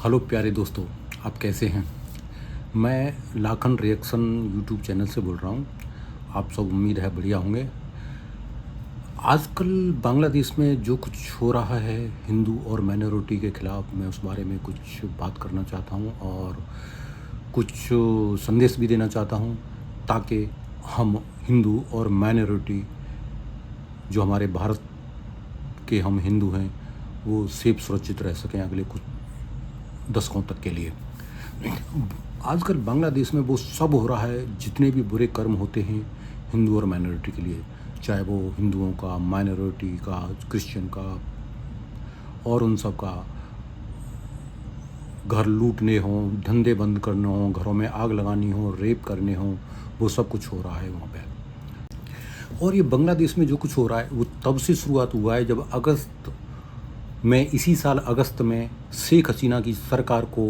Hello प्यारे दोस्तों, आप कैसे हैं। मैं लाखन रिएक्शन यूट्यूब चैनल से बोल रहा हूँ। आप सब उम्मीद है बढ़िया होंगे। आजकल बांग्लादेश में जो कुछ हो रहा है हिंदू और माइनॉरिटी के ख़िलाफ़, मैं उस बारे में कुछ बात करना चाहता हूँ और कुछ संदेश भी देना चाहता हूँ, ताकि हम हिंदू और माइनॉरिटी जो हमारे भारत के हम हिंदू हैं वो सेफ सुरक्षित रह सकें अगले कुछ दशकों तक के लिए। आजकल बांग्लादेश में वो सब हो रहा है जितने भी बुरे कर्म होते हैं हिंदू और माइनॉरिटी के लिए, चाहे वो हिंदुओं का, माइनॉरिटी का, क्रिश्चियन का और उन सब का। घर लूटने हों, धंधे बंद करने हों, घरों में आग लगानी हो, रेप करने हों, वो सब कुछ हो रहा है वहाँ पे। और ये बांग्लादेश में जो कुछ हो रहा है वो तब से शुरुआत हुआ है जब इसी साल अगस्त में शेख हसीना की सरकार को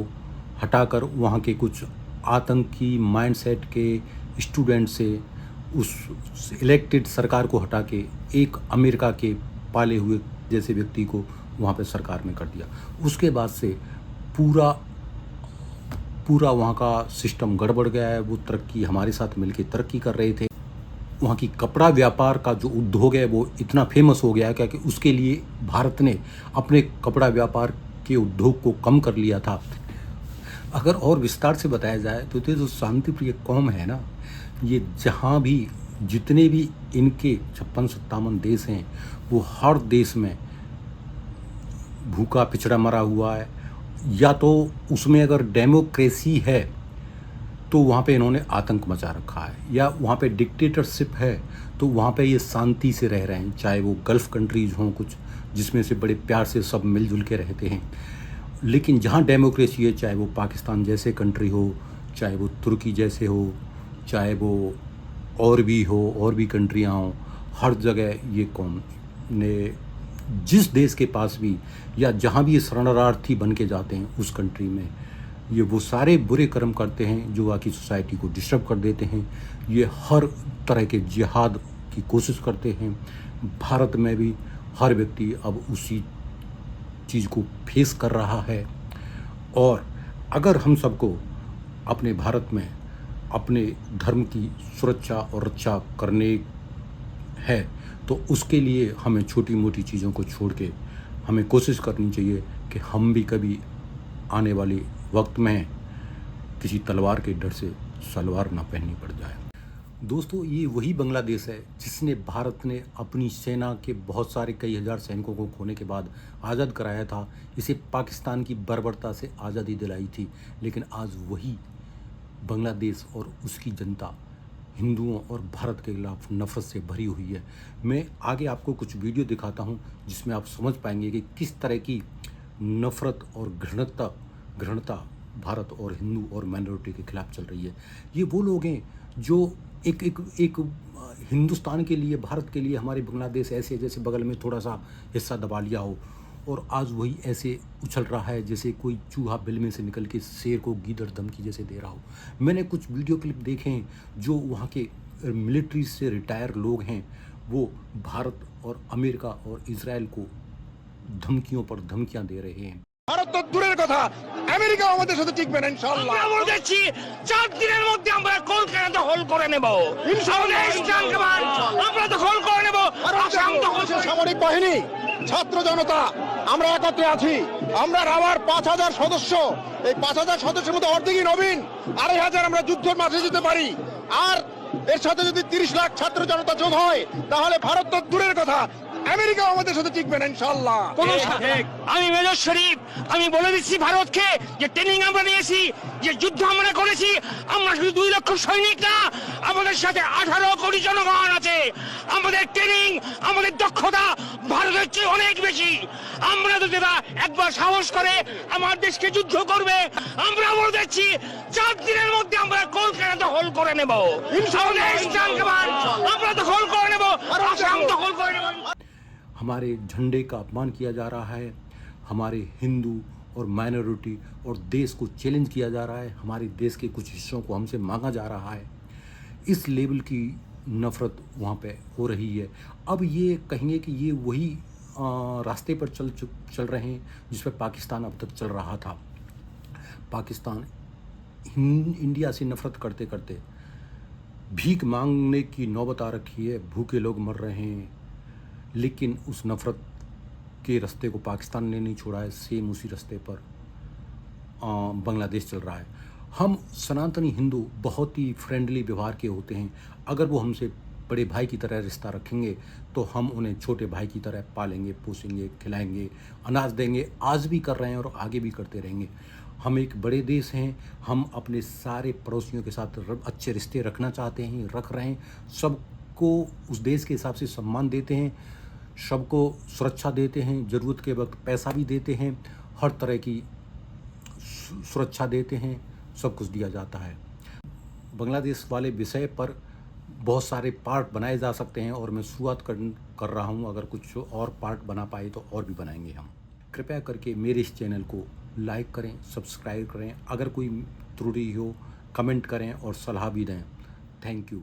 हटाकर वहाँ के कुछ आतंकी माइंडसेट के स्टूडेंट से उस इलेक्टेड सरकार को हटा के एक अमेरिका के पाले हुए जैसे व्यक्ति को वहाँ पे सरकार में कर दिया। उसके बाद से पूरा वहाँ का सिस्टम गड़बड़ गया है। वो तरक्की हमारे साथ मिलके तरक्की कर रहे थे। वहाँ की कपड़ा व्यापार का जो उद्योग है वो इतना फेमस हो गया है क्योंकि उसके लिए भारत ने अपने कपड़ा व्यापार के उद्योग को कम कर लिया था। अगर और विस्तार से बताया जाए तो ये जो शांतिप्रिय कौम है ना, ये जहाँ भी जितने भी इनके 56-57 देश हैं वो हर देश में भूखा पिछड़ा मरा हुआ है, या तो उसमें अगर डेमोक्रेसी है तो वहाँ पे इन्होंने आतंक मचा रखा है, या वहाँ पे डिक्टेटरशिप है तो वहाँ पे ये शांति से रह रहे हैं। चाहे वो गल्फ़ कंट्रीज़ हों कुछ, जिसमें से बड़े प्यार से सब मिलजुल के रहते हैं। लेकिन जहाँ डेमोक्रेसी है, चाहे वो पाकिस्तान जैसे कंट्री हो, चाहे वो तुर्की जैसे हो, चाहे वो और भी कंट्रियाँ हों, हर जगह ये कौम ने जिस देश के पास भी या जहाँ भी ये शरणार्थी बन के जाते हैं उस कंट्री में ये वो सारे बुरे कर्म करते हैं जो वहाँ की सोसाइटी को डिस्टर्ब कर देते हैं। ये हर तरह के जिहाद की कोशिश करते हैं। भारत में भी हर व्यक्ति अब उसी चीज़ को फेस कर रहा है। और अगर हम सबको अपने भारत में अपने धर्म की सुरक्षा और रक्षा करने है तो उसके लिए हमें छोटी मोटी चीज़ों को छोड़ के हमें कोशिश करनी चाहिए कि हम भी कभी आने वाले वक्त में किसी तलवार के डर से सलवार ना पहननी पड़ जाए। दोस्तों, ये वही बांग्लादेश है जिसने भारत ने अपनी सेना के बहुत सारे कई हज़ार सैनिकों को खोने के बाद आज़ाद कराया था। इसे पाकिस्तान की बर्बरता से आज़ादी दिलाई थी। लेकिन आज वही बांग्लादेश और उसकी जनता हिंदुओं और भारत के खिलाफ नफरत से भरी हुई है। मैं आगे आपको कुछ वीडियो दिखाता हूँ जिसमें आप समझ पाएंगे कि किस तरह की नफरत और घृणता भारत और हिंदू और माइनॉरिटी के खिलाफ चल रही है। ये वो लोग हैं जो एक हिंदुस्तान के लिए, भारत के लिए हमारे बांग्लादेश ऐसे जैसे बगल में थोड़ा सा हिस्सा दबा लिया हो, और आज वही ऐसे उछल रहा है जैसे कोई चूहा बिल में से निकल के शेर को गीदड़ धमकी जैसे दे रहा हो। मैंने कुछ वीडियो क्लिप देखे हैं जो वहाँ के मिलिट्री से रिटायर लोग हैं, वो भारत और अमेरिका और इजराइल को धमकियों पर धमकियां दे रहे हैं। ভারত তো দূরের কথা, আমেরিকা আমাদের সাথে টিকবে না ইনশাআল্লাহ। আমরা বলতেছি 4 দিনের মধ্যে আমরা কলকাতা দখল করে নেব ইনশাআল্লাহ। আমরা দখল করে নেব আসাম দখল করে। সামরিক বাহিনী, ছাত্র জনতা আমরা একত্রে আছি। আমরা রাবার 5000 সদস্য, এই 5000 সদস্যের মধ্যে অর্ধেকই নবীন, 2500 আমরা যুদ্ধের মাঝে যেতে পারি। আর এর সাথে যদি 30 লাখ ছাত্র জনতা যোগ হয় তাহলে ভারত তো দূরের কথা, আমেরিকা আমাদের সাথে টিকবে না ইনশাআল্লাহ। আমি মেজর শরীফ, আমি বলে দিচ্ছি ভারতকে যে ট্রেনিং আমরা নিয়েছি, যে যুদ্ধ আমরা করেছি, আমরা শুধু 2 লক্ষ সৈনিক না, আমাদের সাথে 18 কোটি জনগণ আছে। আমাদের ট্রেনিং, আমাদের দক্ষতা ভারতের চেয়ে অনেক বেশি। আমরা যদি একবার সাহস করে আমার দেশকে যুদ্ধ করবে, আমরা বলে দিচ্ছি 4 দিনের মধ্যে আমরা কলকাতা দখল করে নেব ইনশাআল্লাহ। আমরা দখল করে নেব আসাম দখল করে নেব। हमारे झंडे का अपमान किया जा रहा है, हमारे हिंदू और माइनॉरिटी और देश को चैलेंज किया जा रहा है, हमारे देश के कुछ हिस्सों को हमसे मांगा जा रहा है। इस लेवल की नफ़रत वहाँ पे हो रही है। अब ये कहेंगे कि ये वही रास्ते पर चल रहे हैं जिस पर पाकिस्तान अब तक चल रहा था। पाकिस्तान इंडिया से नफरत करते करते भीख मांगने की नौबत आ रखी है, भूखे लोग मर रहे हैं, लेकिन उस नफरत के रास्ते को पाकिस्तान ने नहीं छोड़ा है। सेम उसी रास्ते पर बांग्लादेश चल रहा है। हम सनातनी हिंदू बहुत ही फ्रेंडली व्यवहार के होते हैं। अगर वो हमसे बड़े भाई की तरह रिश्ता रखेंगे तो हम उन्हें छोटे भाई की तरह पालेंगे, पोसेंगे, खिलाएंगे, अनाज देंगे। आज भी कर रहे हैं और आगे भी करते रहेंगे। हम एक बड़े देश हैं, हम अपने सारे पड़ोसियों के साथ अच्छे रिश्ते रखना चाहते हैं, रख रहे हैं। सबको उस देश के हिसाब से सम्मान देते हैं, सबको सुरक्षा देते हैं, ज़रूरत के वक्त पैसा भी देते हैं, हर तरह की सुरक्षा देते हैं, सब कुछ दिया जाता है। बांग्लादेश वाले विषय पर बहुत सारे पार्ट बनाए जा सकते हैं और मैं शुरुआत कर रहा हूं। अगर कुछ और पार्ट बना पाए तो और भी बनाएंगे हम। कृपया करके मेरे इस चैनल को लाइक करें, सब्सक्राइब करें। अगर कोई त्रुटि हो कमेंट करें और सलाह भी दें। Thank you.